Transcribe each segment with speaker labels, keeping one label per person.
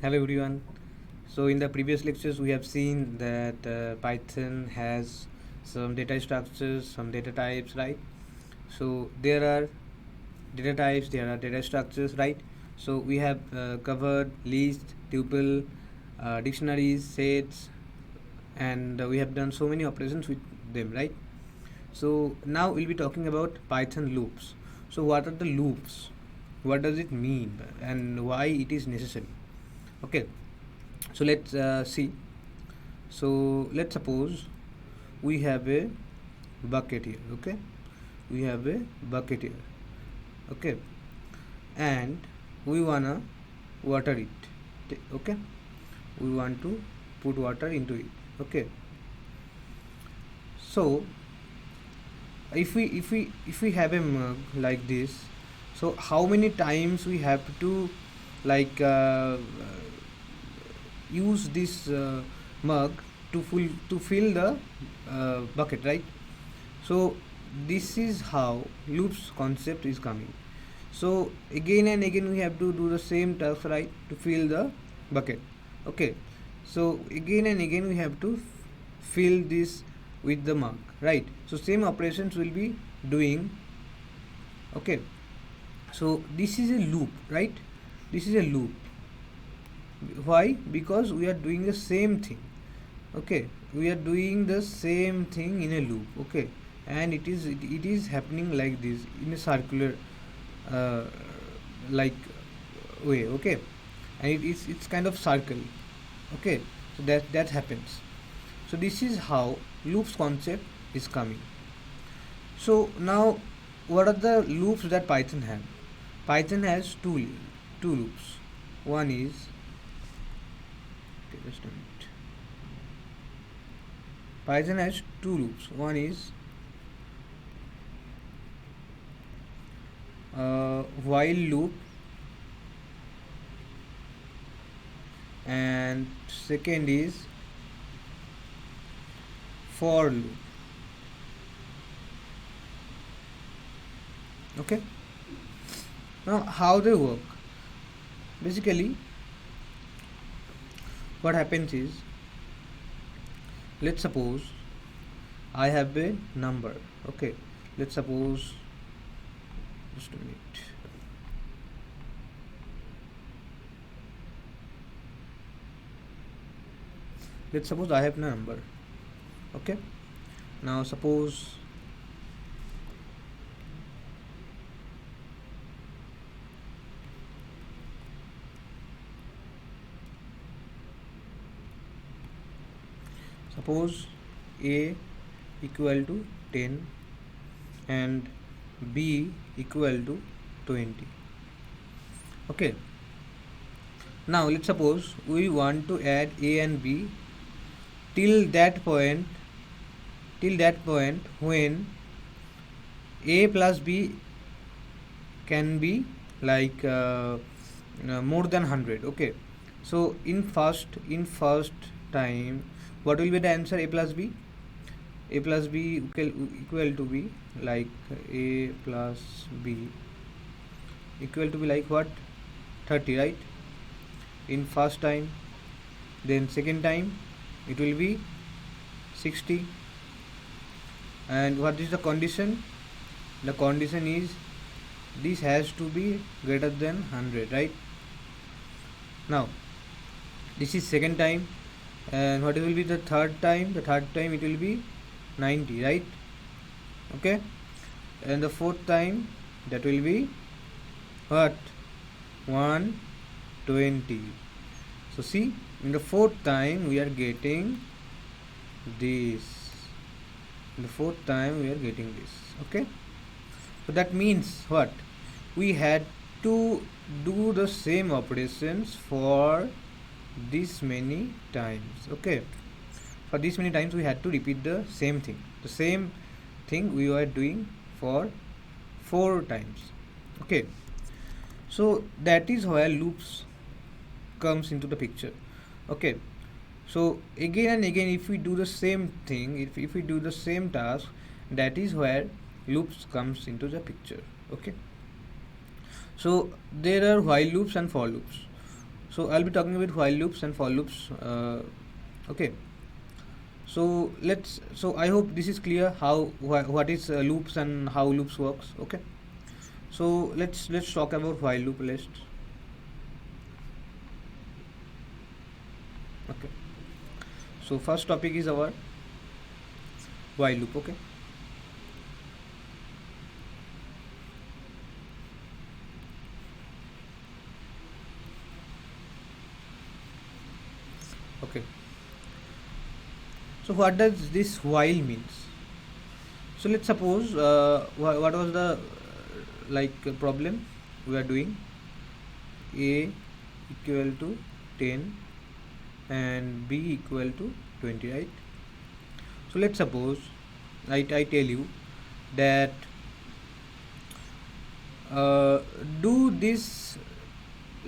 Speaker 1: Hello everyone. So in the previous lectures we have seen that Python has some data structures, some data types, right? So there are data types, there are data structures, right? So we have covered list, tuple, dictionaries, sets, and we have done so many operations with them, right? So now we'll be talking about Python loops. So what are the loops? What does it mean and why it is necessary? Okay, so let's see. So let's suppose we have a bucket here. Okay, we have a bucket here. Okay, and we wanna water it. Okay, we want to put water into it. Okay, so if we have a mug like this, so how many times we have to like use this mug to fill the bucket, right? So this is how loops concept is coming. So again and again we have to do the same task, right, to fill the bucket. Okay, so again and again we have to fill this with the mug, right? So same operations will be doing. Okay, so this is a loop, right? This is a loop. Why? Because we are doing the same thing. Okay, we are doing the same thing in a loop. Okay, and it is happening like this in a circular uh, like way. Okay, and it's kind of circle. Okay, so that happens. So this is how loops concept is coming. So now what are the loops that Python have? Python has two loops. One is, okay, just a minute. Python has two loops. One is while loop, and second is for loop. Okay, now how they work? Basically what happens is, let's suppose I have a number. Okay, let's suppose, just a minute. Let's suppose I have a number. Okay, now suppose a equal to 10 and b equal to 20. Okay, now let's suppose we want to add a and b till that point when a plus b can be like more than 100. Okay, so in first time, what will be the answer? A plus b, equal to be like a plus b equal to be like what, 30, right, in first time. Then second time it will be 60. And what is the condition? The condition is this has to be greater than 100, right? Now this is second time, and what will be the third time? The third time it will be 90, right? Okay, and the fourth time, that will be what, 120. So see, in the fourth time we are getting this. In the fourth time we are getting this. Okay, so that means what, we had to do the same operations for this many times. Okay, for this many times we had to repeat the same thing we were doing for 4 times. Okay, so that is where loops comes into the picture. Okay, so again and again if we do the same thing, if we do the same task, that is where loops comes into the picture. Okay, so there are while loops and for loops. So I'll be talking about while loops and for loops. Okay. So I hope this is clear how what is loops and how loops works. Okay. So let's talk about while loop list. Okay. So first topic is our while loop. Okay. Okay. So what does this while means? So let's suppose what was the problem we are doing. A equal to 10 and B equal to 20, right? So let's suppose I tell you that do this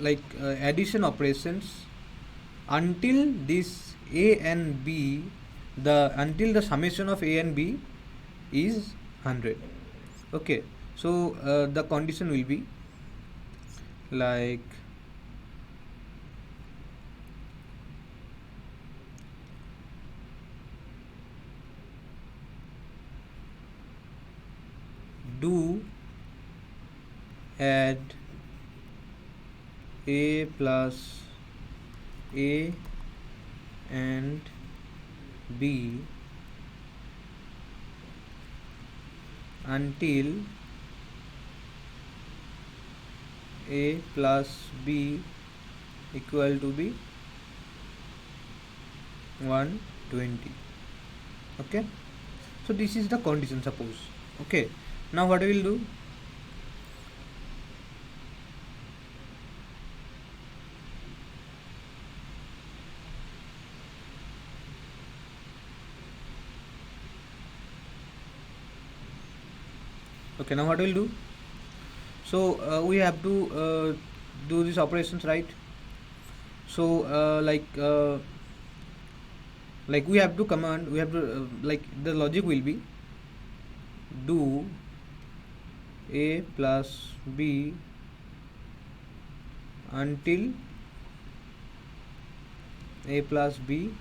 Speaker 1: addition operations until this A and B, until the summation of A and B is 100. Okay, so the condition will be like do add A plus A and B until A plus B equal to be 120. Okay, so this is the condition, suppose. Okay, now what we will do, okay, now what we'll do, so we have to do these operations, right? So we have to command, we have to the logic will be do A plus B until A plus B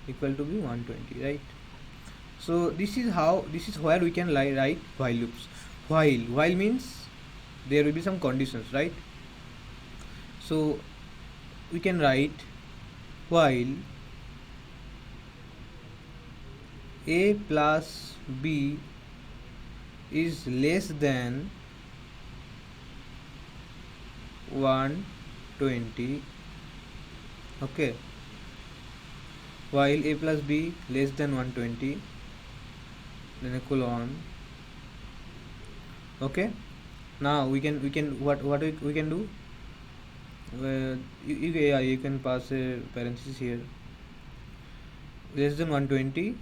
Speaker 1: equal to be 120, right? So this is where we can write while loops. While means there will be some conditions, right? So we can write while A plus B is less than 120. Okay, while A plus B less than 120, then a colon. Okay, now we can what we can do, you can pass a parenthesis here, less than 120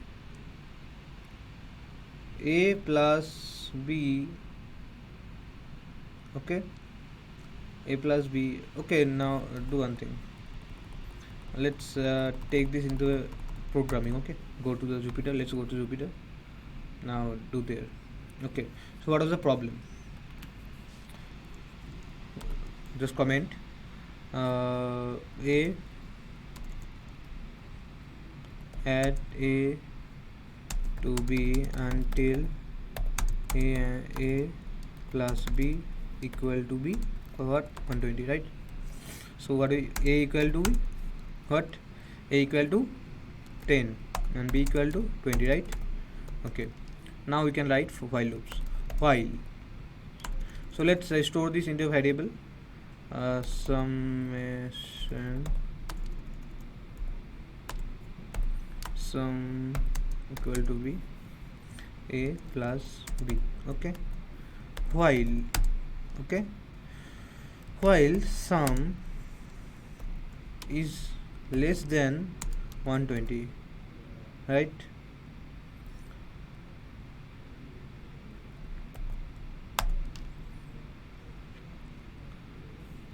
Speaker 1: A plus B. Okay, A plus B. Okay, now do one thing, let's take this into programming. Okay, go to the Jupyter, let's go to Jupyter, now do there. Okay, so what was the problem? Just comment A, add A to B until A plus B equal to B what 120, right? So what is A equal to B? What? A equal to 10 and B equal to 20, right? Okay, now we can write for while loops. While, so let's store this into a variable, summation sum equal to be A plus B. Okay, while, okay, while sum is less than 120, right?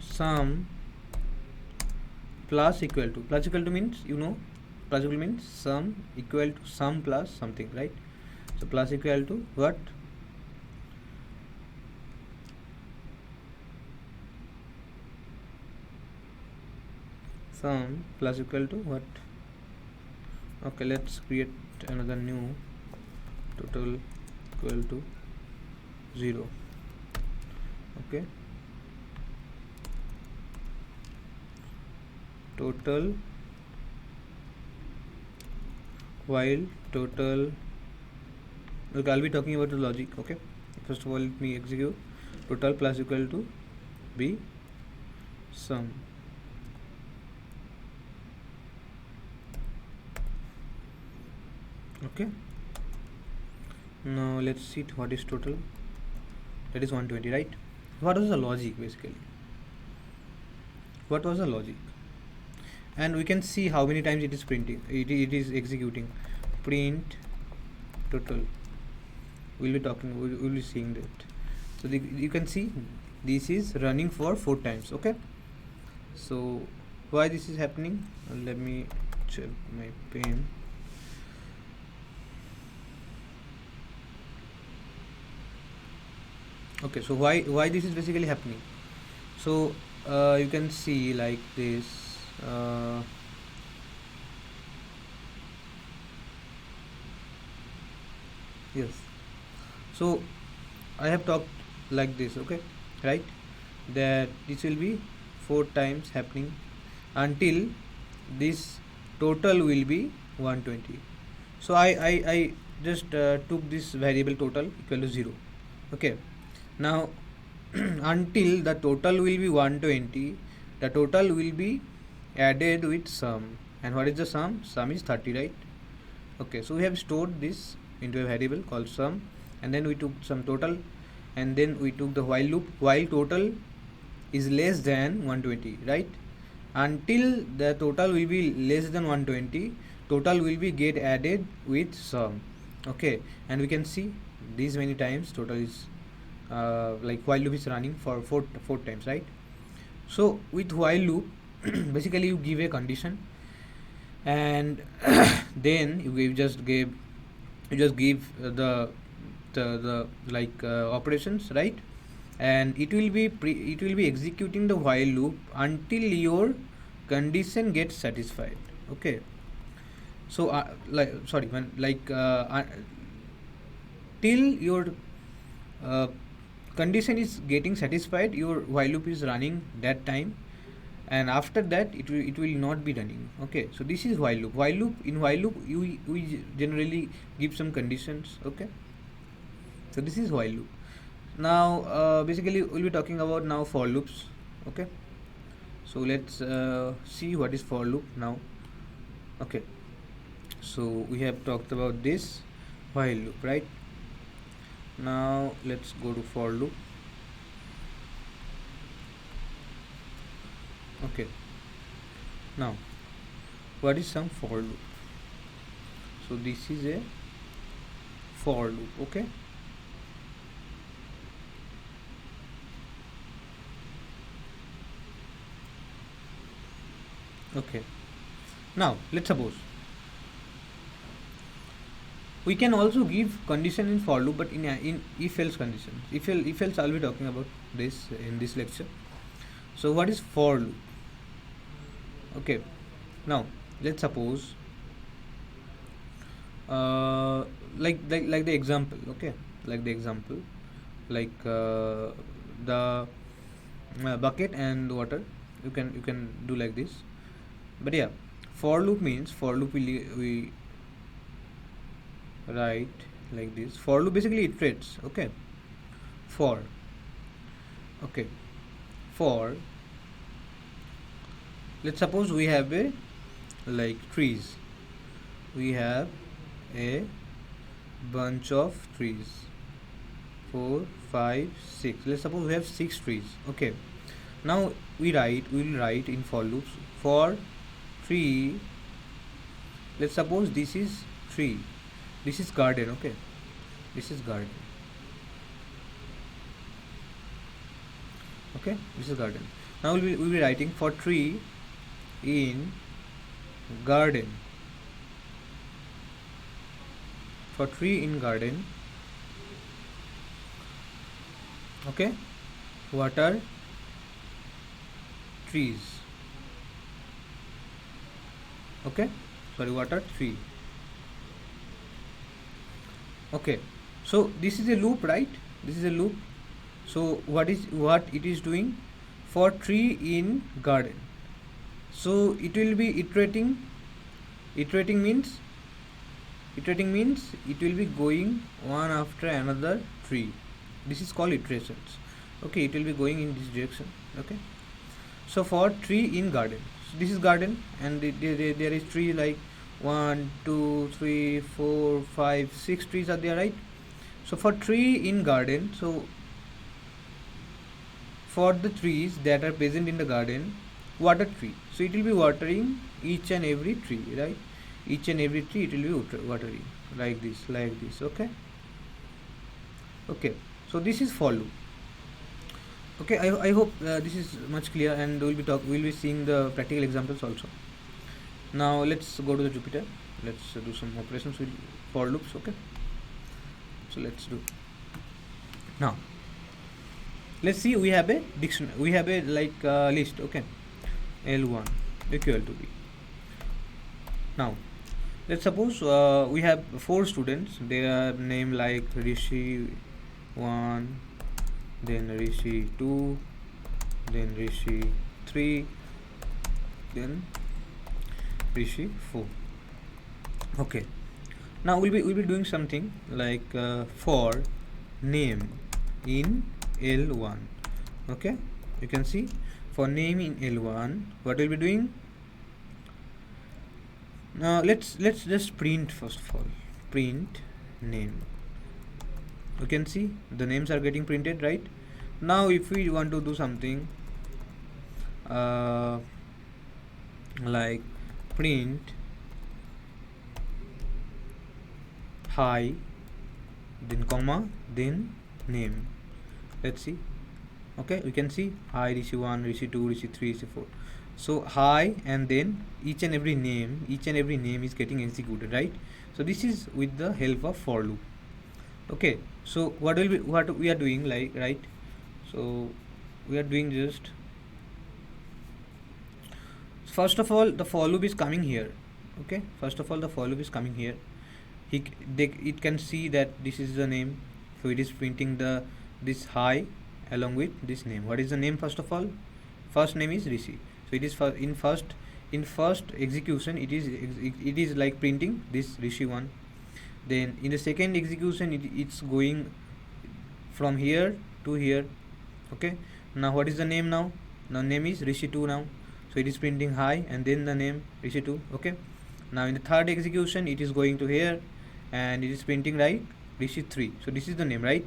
Speaker 1: Sum plus equal to means, plus equal means sum equal to sum plus something, right? So plus equal to what? sum plus equal to what? Okay, let's create another new total equal to 0. Okay, total while total. Okay, I'll be talking about the logic. Okay, first of all let me execute total plus equal to be sum. Okay, now let's see what is total. That is 120, right? What was the logic basically? What was the logic? And we can see how many times it is printing, it is executing. Print total. We'll be seeing that. So you can see this is running for 4 times. Okay, so why this is happening? Let me check my pen. Okay, so why this is basically happening? So you can see like this. Yes, so I have talked like this. Okay, right, that this will be 4 times happening until this total will be 120. So I just took this variable total equal to 0. Okay, now until the total will be 120, the total will be added with sum. And what is the sum? Sum is 30, right? Okay, so we have stored this into a variable called sum, and then we took some total, and then we took the while loop while total is less than 120, right? Until the total will be less than 120, total will be get added with sum. Okay, and we can see these many times total is like while loop is running for four times, right? So with while loop basically you give a condition, and then you just give the like operations, right? And it will be executing the while loop until your condition gets satisfied. Okay, so like sorry when like till your uh, condition is getting satisfied, your while loop is running that time, and after that it will not be running. Okay, so this is while loop. In while loop we generally give some conditions. Okay, so this is while loop. Now basically we'll be talking about now for loops. Okay, so let's see what is for loop now. Okay, so we have talked about this while loop, right? Now let's go to for loop. Okay, now what is some for loop? So this is a for loop. Okay, okay, now let's suppose we can also give condition in for loop, but in if else condition. If else I'll be talking about this in this lecture. So what is for loop? Okay, now let's suppose like the example. Okay, like the example, like the bucket and water. You can do like this. But yeah, for loop means for loop we write like this. For loop basically iterates. Okay, for okay for let's suppose we have a like trees. We have a bunch of trees, 4 5 6. Let's suppose we have 6 trees. Okay, now we will write in for loops for tree. Let's suppose this is tree, this is garden. Okay, this is garden. Okay, this is garden. Now we'll be writing for tree in garden. For tree in garden. Okay, what are trees? Okay, sorry, water 3. Okay, so this is a loop, right? This is a loop. So what it is doing for tree in garden? So it will be iterating. Iterating means it will be going one after another tree. This is called iterations. Okay, it will be going in this direction. Okay, so for tree in garden, so this is garden, and there is tree like 1 2 3 4 5 6 trees are there, right? So for tree in garden, so for the trees that are present in the garden, water tree, so it will be watering each and every tree, right? Each and every tree it will be watering like this. Okay, okay, so this is for loop. Okay, I hope this is much clear, and we'll be seeing the practical examples also. Now let's go to the Jupyter. Let's do some operations with for loops. Okay, so let's do. Now let's see, we have a dictionary, we have a like list. Okay, L1 equal to B. Now let's suppose we have 4 students. They are named like Rishi 1, then Rishi 2, then Rishi 3, then Rishi 4. Okay, now we'll be doing something like for name in L1. Okay, you can see for name in L1 what we'll be doing. Now let's just print, first of all, print name. You can see the names are getting printed, right? Now if we want to do something like print hi, then comma, then name. Let's see. Okay, we can see hi Rishi 1, Rishi 2, Rishi 3, Rishi 4. So hi, and then each and every name is getting executed, right? So this is with the help of for loop. Okay, so what we are doing, like, right? So we are doing just, first of all, the for loop is coming here. Okay, first of all the for loop is coming here. It can see that this is the name, so it is printing this hi along with this name. What is the name? First of all, first name is Rishi, so it is in first execution it is like printing this Rishi 1. Then in the second execution it's going from here to here. Okay, now what is the name now? Now name is Rishi 2 now, so it is printing hi and then the name Rishi 2. Okay, now in the third execution it is going to here and it is printing like Rishi 3, so this is the name, right?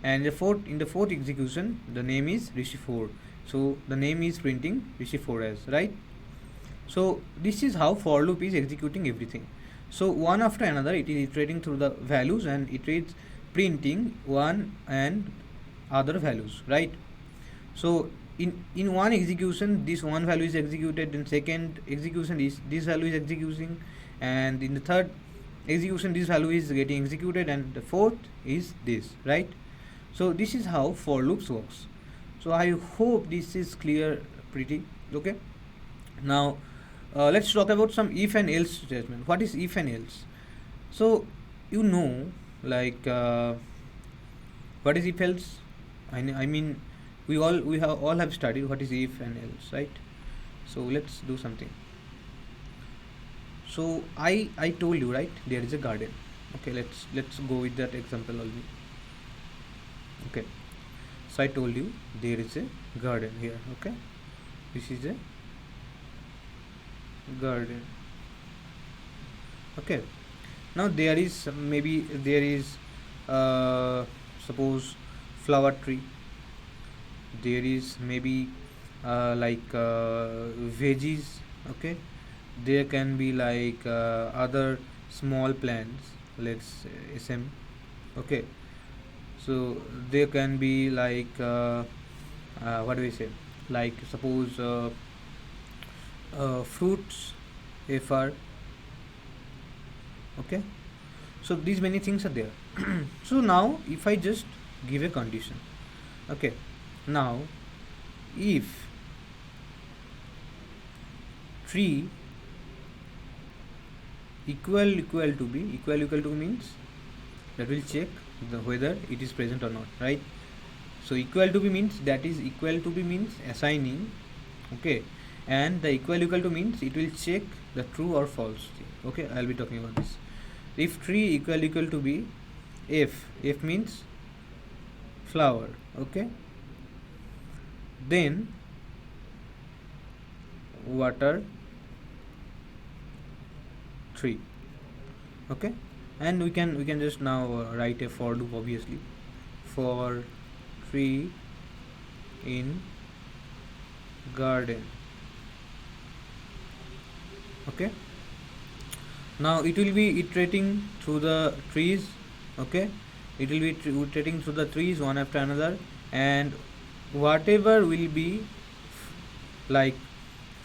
Speaker 1: And in the fourth execution the name is Rishi 4, so the name is printing Rishi 4 as, right? So this is how for loop is executing everything. So one after another it is iterating through the values and it is printing one and other values, right? So in one execution this one value is executed, in second execution this value is executing, and in the third execution this value is getting executed, and the fourth is this, right? So this is how for loops works. So I hope this is clear pretty. Okay, now let's talk about some if and else statement. What is if and else? So you know, like what is if else? I mean we all have studied what is if and else, right? So let's do something. So I told you, right, there is a garden. Okay, let's go with that example only. Okay, so I told you there is a garden here. Okay, this is a garden. Okay, now there is suppose flower tree, there is maybe veggies. Okay, there can be like other small plants, let's say SM. Okay, so there can be like what do we say, like suppose fruits, FR. Okay, so these many things are there. So now if I just give a condition, okay, now if tree equal to means that will check whether it is present or not, right? So equal to be means that is equal to be means assigning, okay, and the equal to means it will check the true or false thing. Okay, I'll be talking about this. If tree equal to be, f means flower, okay, then water tree, okay, and we can just now write a for loop, obviously, for tree in garden, okay. Now it will be iterating through the trees, okay, it will be iterating through the trees one after another, and whatever will be like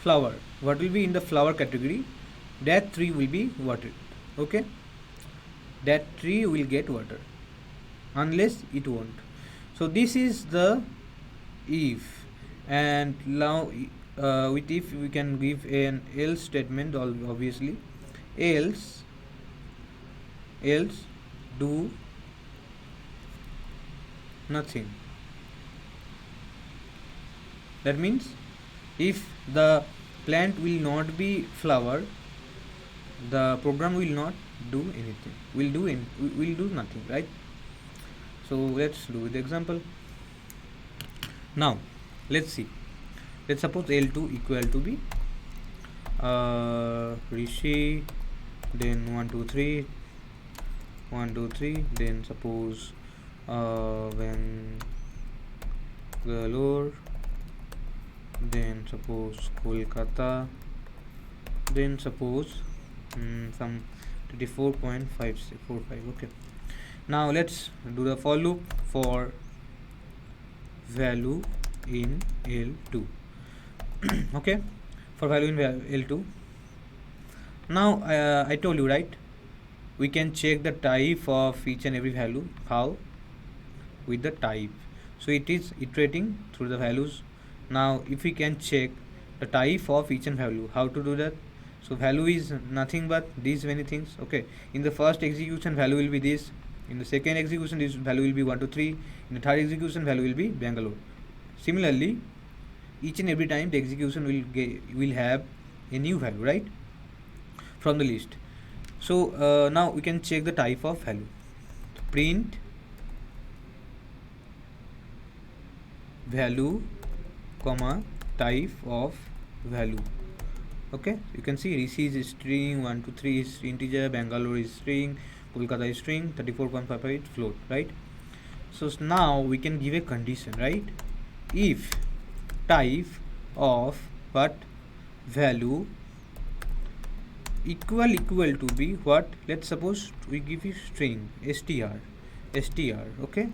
Speaker 1: flower, what will be in the flower category, that tree will be watered, okay, that tree will get water, unless it won't. So this is the if. And now with if we can give an else statement, obviously, else do nothing. That means if the plant will not be flower, the program will not do anything, will do nothing, right? So let's do the example. Now let's see, let's suppose L2 equal to be Rishi, then 1 2 3 1 2 3, then suppose when Galore, then suppose Kolkata, then suppose some 24.545. Okay, now let's do the for loop for value in L2. Okay, for value in L2. Now I told you, right, we can check the type of each and every value. How? With the type. So it is iterating through the values. Now if we can check the type of each and value, how to do that? So value is nothing but these many things, okay. In the first execution, value will be this. In the second execution, this value will be 1 2 3. In the third execution, value will be Bangalore. Similarly, each and every time the execution will have a new value, right, from the list. So now we can check the type of value. Print value comma type of value. Okay, you can see Rishi is string, 1 2 3 is integer, Bangalore is string, Kolkata is string, 34.55 float, right? So now we can give a condition, right? If type of what value equal to be what, let's suppose we give you string str, okay,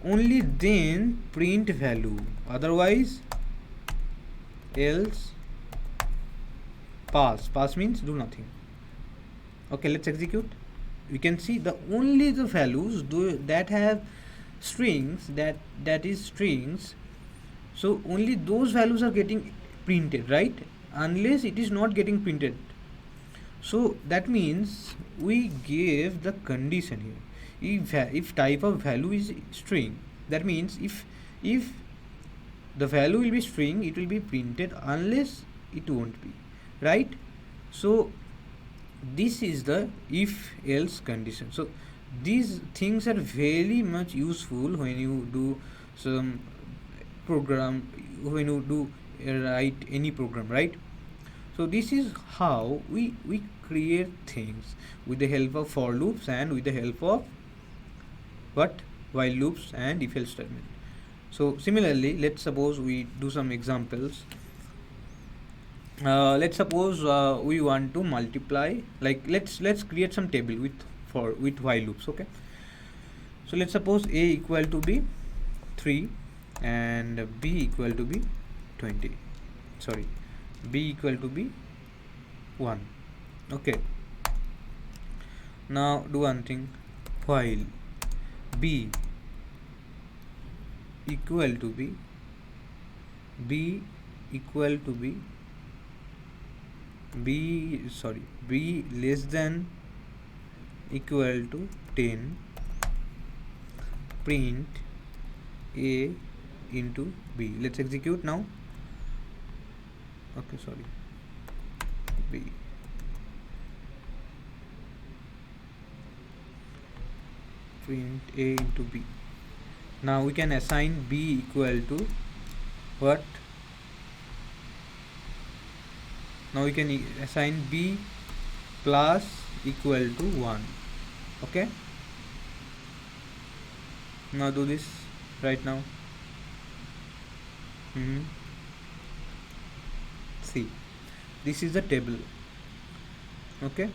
Speaker 1: only then print value, otherwise else pass means do nothing. Okay, let's execute. We can see the only the values that have strings, that is strings, so only those values are getting printed, right, unless it is not getting printed. So that means we gave the condition here. If type of value is string, that means if the value will be string, it will be printed, unless it won't be, right? So this is the if else condition. So these things are very much useful when you do some program, when you do write any program, right? So this is how we create things with the help of for loops and with the help of what, while loops and if else statement. So similarly, let's suppose we do some examples. Let's suppose we want to multiply, like let's create some table with while loops, okay. So let's suppose a equal to be 3 and b equal to be 20, sorry, b equal to be 1, okay. Now do one thing, while b equal to be 10, b less than equal to 10, print a into b. Let's execute now. Okay, sorry, b. Print a into b. Now we can assign b equal to what? Now we can assign b plus equal to 1. Okay, now do this right now. See, this is the table. Okay,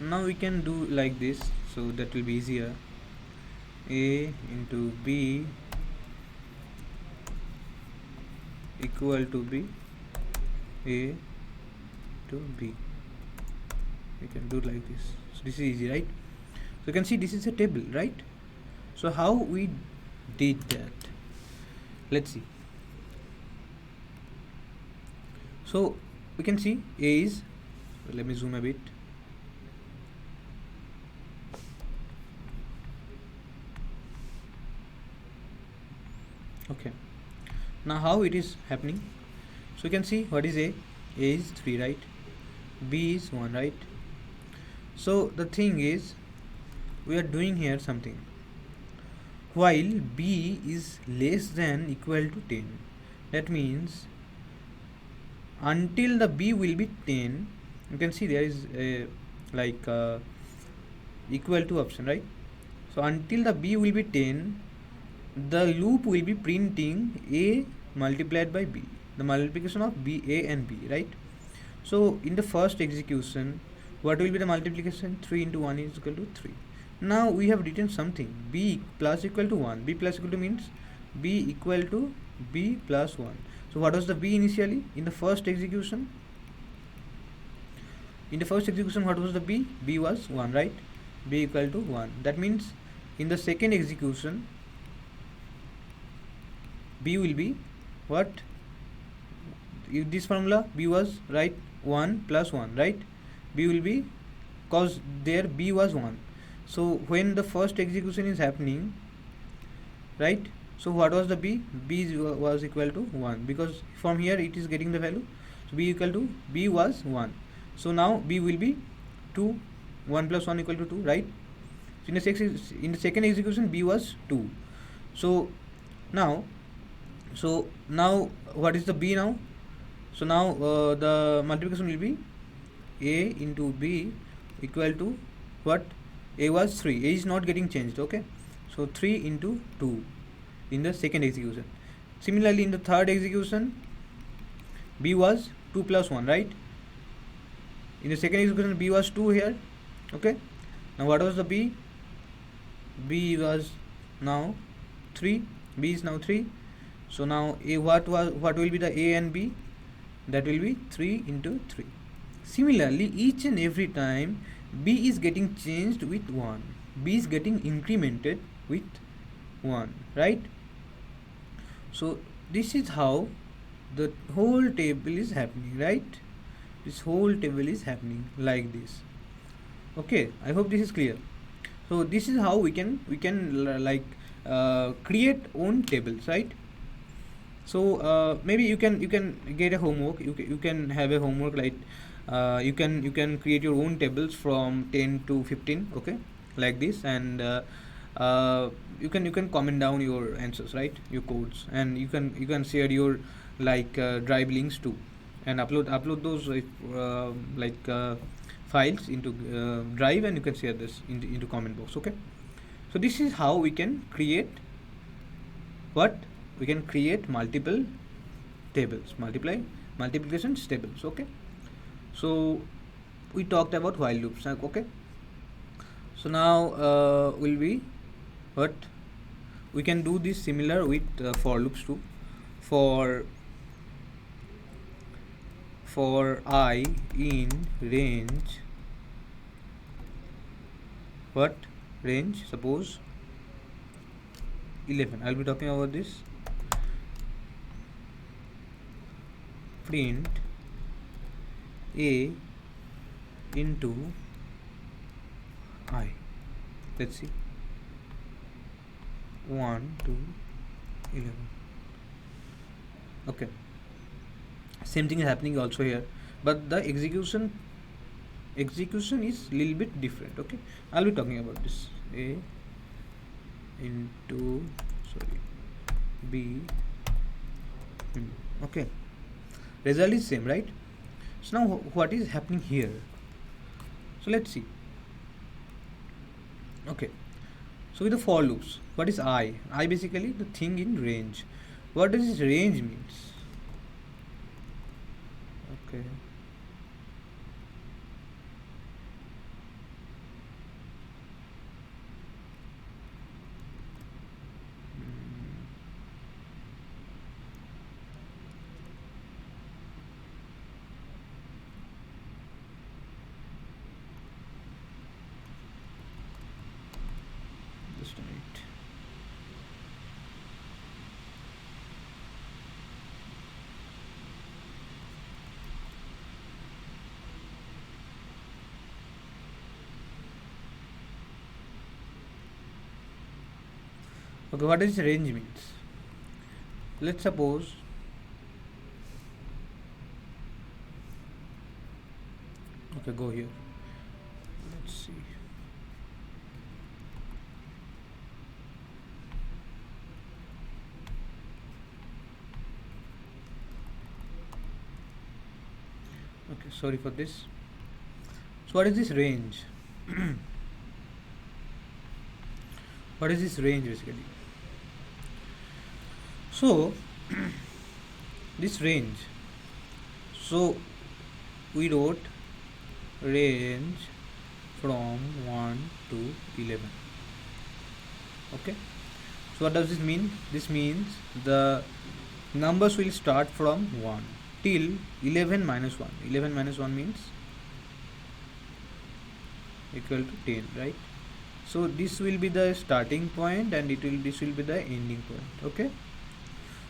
Speaker 1: now we can do like this, so that will be easier. A into b equal to b, a to b. We can do like this. So this is easy, right? So you can see this is a table, right? So how we did that? Let's see. So we can see a is, let me zoom a bit. Okay, now how it is happening? So you can see what is a is 3, right? B is 1, right? So the thing is, we are doing here something. While b is less than equal to 10, that means until the b will be 10, you can see there is a equal to option, right? So until the b will be 10, the loop will be printing a multiplied by b, the multiplication of b, a and b, right? So in the first execution, what will be the multiplication? 3 into 1 is equal to 3. Now we have written something, b plus equal to 1. B plus equal to means b equal to b plus 1. So what was the b initially in the first execution? In the first execution, what was the b? B was 1, right? B equal to 1. That means in the second execution, b will be what? If this formula, b was, right, 1 plus 1, right? B will be, cause there b was 1. So when the first execution is happening, right? So what was the b? B was equal to 1, because from here it is getting the value. So b equal to, b was 1. So now b will be 2. 1 plus 1 equal to 2, right? So in the second execution, b was 2. So now what is the b now? So now the multiplication will be a into b equal to what? A was 3. A is not getting changed. Okay, so 3 into 2 in the second execution. Similarly, in the third execution, b was 2 plus 1, right? In the second execution, b was 2 here. Okay, now what was the b? B was now 3. B is now 3. So now a, what will be the a and b? That will be 3 into 3. Similarly, each and every time b is getting changed with 1, b is getting incremented with 1, right? So this is how the whole table is happening, right? This whole table is happening like this. Okay, I hope this is clear. So this is how we can create own tables, right? So maybe you can get a homework. You can have a homework like you can create your own tables from 10 to 15. Okay, like this, and you can comment down your answers, right? Your codes, and you can share your drive links too, and upload those files into drive, and you can share this into comment box. Okay, so this is how we can create what? We can create multiple tables, multiplication tables. Okay, so we talked about while loops. Okay, so now will be what? We can do this similar with for loops too. For I in range, what? Range, suppose 11. I'll be talking about this. Print a into I. Let's see. 1 to 11. Okay, same thing is happening also here, but the execution is little bit different. Okay, I'll be talking about this. A into, sorry, B. Okay, result is same, right? So now what is happening here? So let's see. Okay, so with the for loops, what is I? I basically the thing in range. What does this range means? Okay. Just a minute. Okay, what does range means? Let's suppose okay, go here. Let's see. Okay, sorry for this. So what is this range? What is this range basically? So this range, so we wrote range from 1 to 11. Okay, so what does this mean? This means the numbers will start from 1 till 11 minus 1. 11 minus 1 means equal to 10, right? So this will be the starting point and this will be the ending point. Okay,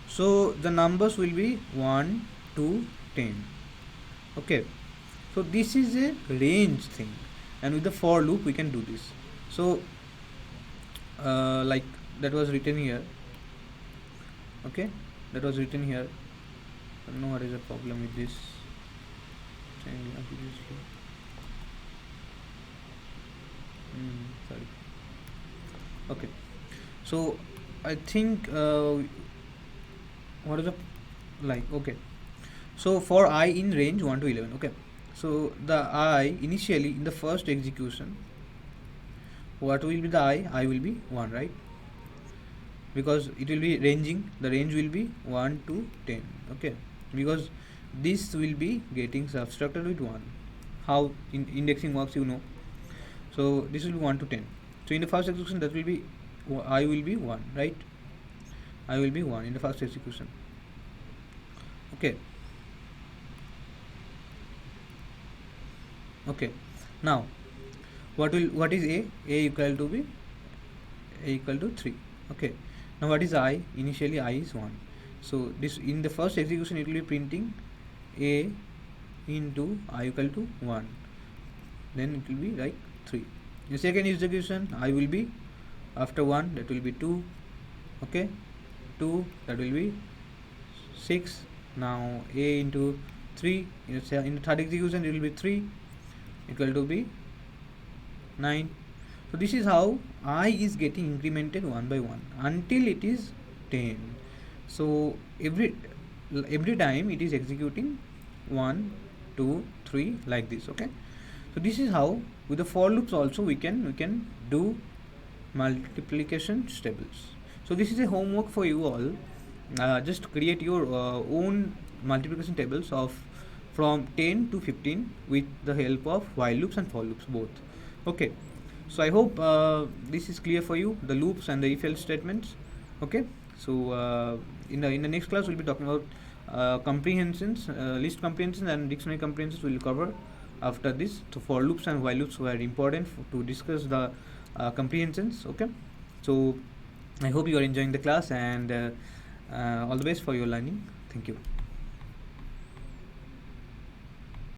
Speaker 1: so the numbers will be 1 to 10. Okay, so this is a range thing, and with the for loop we can do this. So like that was written here. Okay, that was written here. I don't know what is the problem with this thing. Sorry. Okay, so I think what is the like? Okay, so for I in range 1 to 11. Okay, so the I initially in the first execution, what will be the I will be 1, right? Because it will be ranging, the range will be 1 to 10. Okay, because this will be getting subtracted with 1. How indexing works, you know. So this will be 1 to 10. So in the first execution, that will be I will be 1, right? I will be 1 in the first execution. Okay. Okay. Now, what is A? A equal to B. A equal to 3. Okay. Now what is I? Initially I is 1. So this in the first execution it will be printing A into I equal to 1. Then it will be like 3. In the second execution I will be after 1, that will be 2. Okay, 2, that will be 6. Now A into 3, in the third execution it will be 3 equal to be 9. So this is how I is getting incremented 1 by 1 until it is 10. So every time it is executing 1, 2, 3 like this. Okay, so this is how with the for loops also we can do multiplication tables. So this is a homework for you all. Just create your own multiplication tables of from 10 to 15 with the help of while loops and for loops both. Okay, so I hope this is clear for you, the loops and the if else statements. Okay, so in the next class we'll be talking about comprehensions, list comprehensions and dictionary comprehensions will cover after this. So for loops and while loops were important to discuss the comprehensions. Okay, so I hope you are enjoying the class, and all the best for your learning. Thank you.